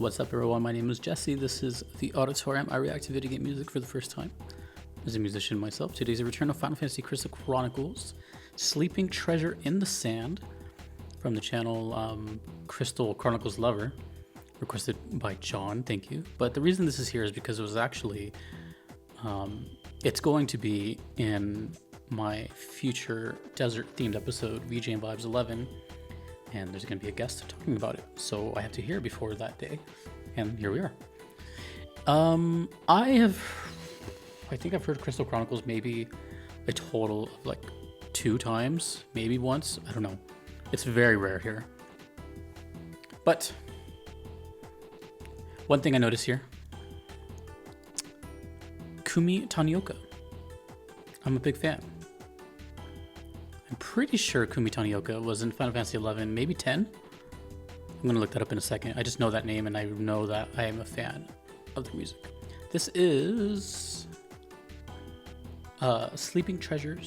What's up, everyone? My name is Jesse. This is the Auditorium. I react to video game music for the first time. As a musician myself, today's a return of Final Fantasy Crystal Chronicles, Sleeping Treasure in the Sand, from the channel Crystal Chronicles Lover, requested by John. Thank you. But the reason this is here is because it was actually, it's going to be in my future desert-themed episode, VJ and Vibes 11. And there's going to be a guest talking about it. So I have to hear before that day. And here we are. I think I've heard Crystal Chronicles maybe a total of like 2 times, maybe once. I don't know. It's very rare here. But one thing I noticed here, Kumi Tanioka. I'm a big fan. I'm pretty sure Kumi Tanioka was in Final Fantasy 11, maybe 10. I'm going to look that up in a second. I just know that name and I know that I am a fan of the music. This is Sleeping Treasure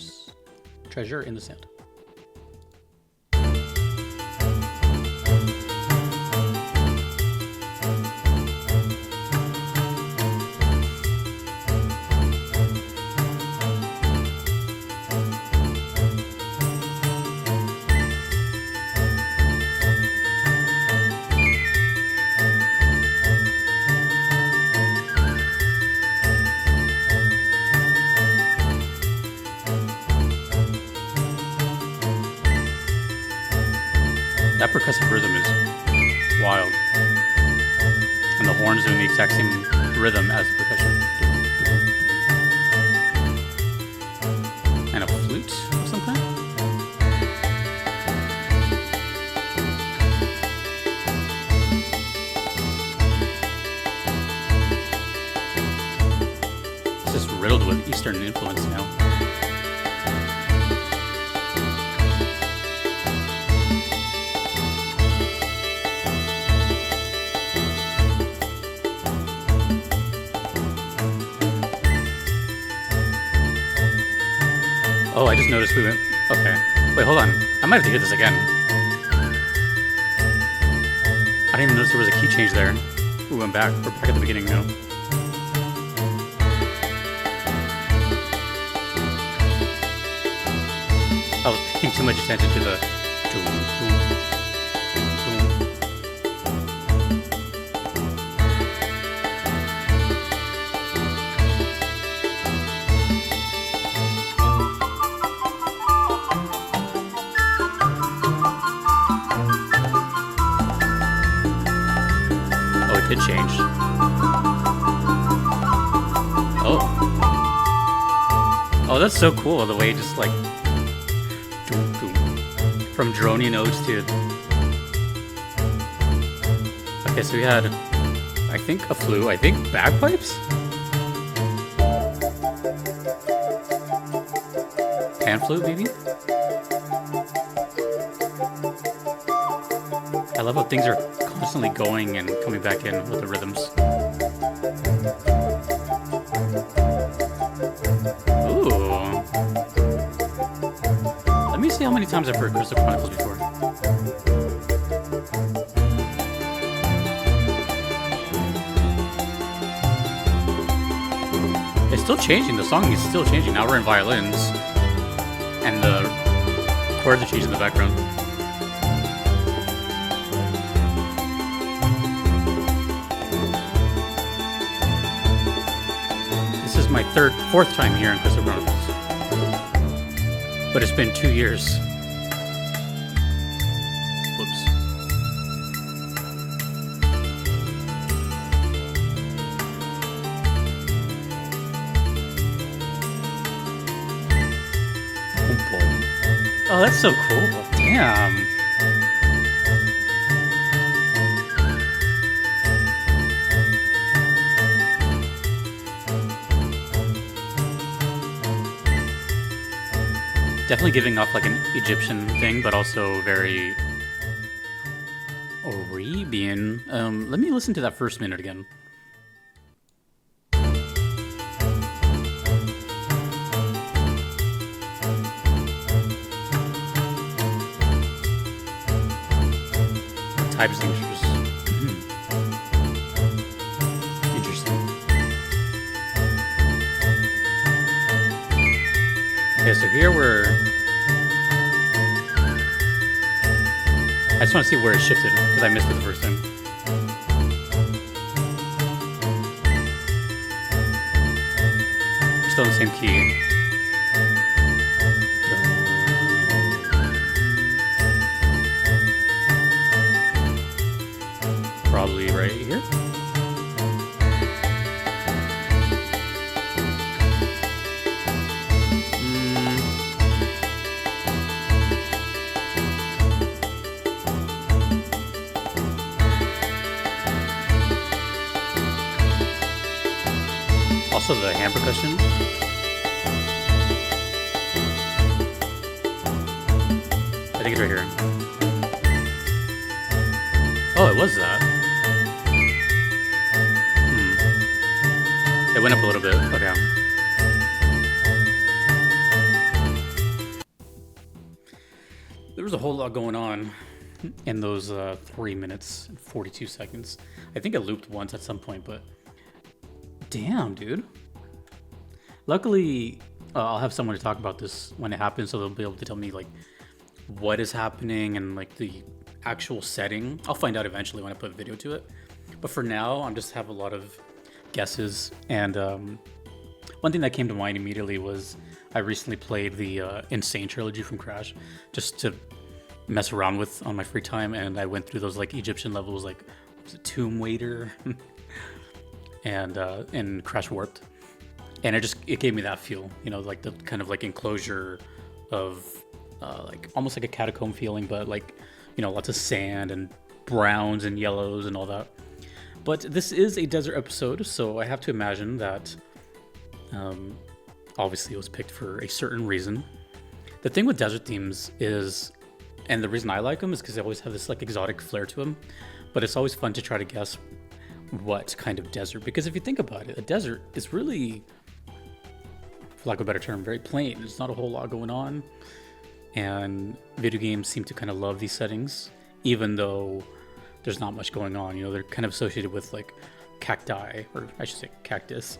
in the Sand. That percussive rhythm is wild. And the horns doing the exact same rhythm as the percussion. And a flute of some kind? It's just riddled with Eastern influence now. Oh, I just noticed we went... Okay. Wait, hold on. I might have to hear this again. I didn't even notice there was a key change there. We went back. We're back at the beginning now. I was paying too much attention to the... It changed. Oh. Oh, that's so cool, the way it just like... From droning notes to... Okay, so we had, I think, a flute, I think bagpipes? Pan flute, maybe? I love how things are constantly going and coming back in with the rhythms. Ooh. Let me see how many times I've heard Crystal Chronicles before. It's still changing. The song is still changing. Now we're in violins. And the chords are changing in the background. My 4th time here in Crystal Chronicles, but it's been 2 years. Whoops. Oh, that's so cool. Damn. Definitely giving off like an Egyptian thing, but also very Arabian. Let me listen to that first minute again. Type signatures. Okay, so here we're... I just want to see where it shifted, because I missed it the first time. We're still in the same key. Probably right here. Also the hand percussion. I think it's right here. Oh, it was that. It went up a little bit. Okay. There was a whole lot going on in those 3 minutes and 42 seconds. I think it looped once at some point, but damn, dude. Luckily, I'll have someone to talk about this when it happens, so they'll be able to tell me like what is happening and like the actual setting. I'll find out eventually when I put a video to it. But for now, I'm just have a lot of guesses. And one thing that came to mind immediately was I recently played the Insane trilogy from Crash just to mess around with on my free time, and I went through those like Egyptian levels, like was it Tomb Waiter and Crash Warped, and it gave me that feel, you know, like the kind of like enclosure of like almost like a catacomb feeling, but like, you know, lots of sand and browns and yellows and all that. But this is a desert episode, so I have to imagine that obviously it was picked for a certain reason. The thing with desert themes is, and the reason I like them is because they always have this like exotic flair to them, but it's always fun to try to guess what kind of desert, because if you think about it, a desert is really, for lack of a better term, very plain. There's not a whole lot going on, and video games seem to kind of love these settings, even though there's not much going on. You know, they're kind of associated with like cacti, or I should say cactus,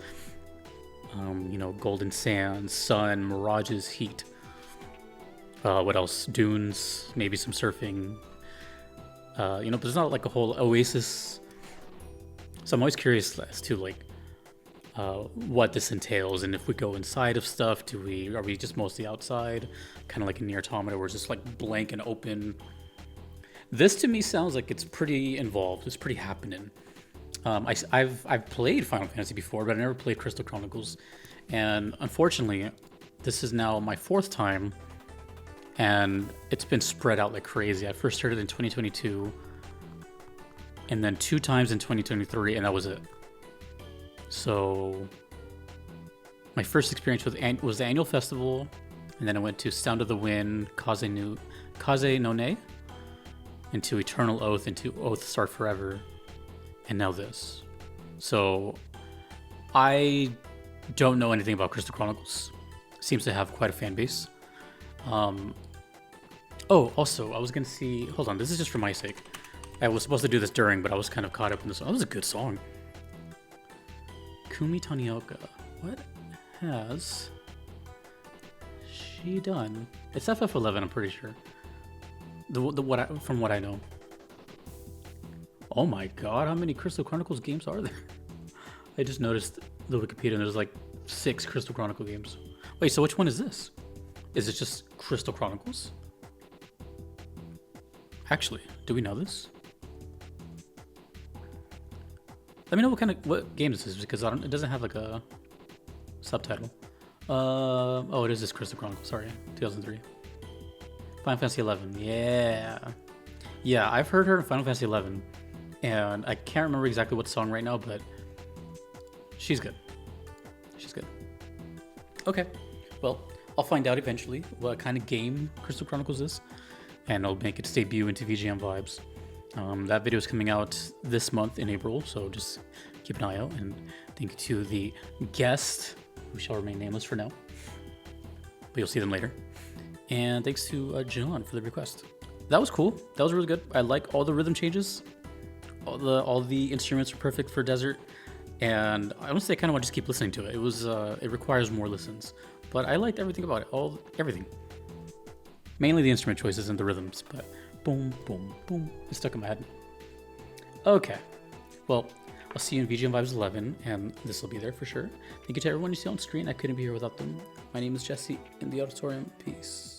you know, golden sands, sun, mirages, heat. What else? Dunes, maybe some surfing. You know, but there's not like a whole oasis. So I'm always curious as to like what this entails, and if we go inside of stuff, are we just mostly outside, kind of like in Nier Automata, where it's just like blank and open. This to me sounds like it's pretty involved. It's pretty happening. I've played Final Fantasy before, but I never played Crystal Chronicles, and unfortunately, this is now my 4th time. And it's been spread out like crazy. I first started in 2022, and then 2 times in 2023, and that was it. So my first experience was the annual festival, and then I went to Sound of the Wind, Kaze no Ne, into Eternal Oath, into Oath Start Forever, and now this. So I don't know anything about Crystal Chronicles. Seems to have quite a fan base. Oh, also, I was gonna see... Hold on, this is just for my sake. I was supposed to do this during, but I was kind of caught up in this. Oh, this is a good song. Kumi Tanioka. What has she done? It's FF11, I'm pretty sure. From what I know. Oh my god, how many Crystal Chronicles games are there? I just noticed the Wikipedia, and there's like 6 Crystal Chronicle games. Wait, so which one is this? Is it just Crystal Chronicles? Actually, do we know this? Let me know what game this is, because it doesn't have like a subtitle. Oh, it is this Crystal Chronicles. Sorry, 2003. Final Fantasy 11. Yeah, I've heard her in Final Fantasy 11, and I can't remember exactly what song right now, but she's good. She's good. Okay, well, I'll find out eventually what kind of game Crystal Chronicles is, and I'll make its debut into VGM Vibes. That video is coming out this month in April, so just keep an eye out. And thank you to the guest, who shall remain nameless for now, but you'll see them later. And thanks to John for the request. That was cool. That was really good. I like all the rhythm changes. All the instruments are perfect for desert. And honestly, I kind of want to just keep listening to it. It requires more listens, but I liked everything about it. Everything. Mainly the instrument choices and the rhythms, but boom, boom, boom. It's stuck in my head. Okay. Well, I'll see you in VGM Vibes 11, and this will be there for sure. Thank you to everyone you see on screen. I couldn't be here without them. My name is Jesse in the auditorium. Peace.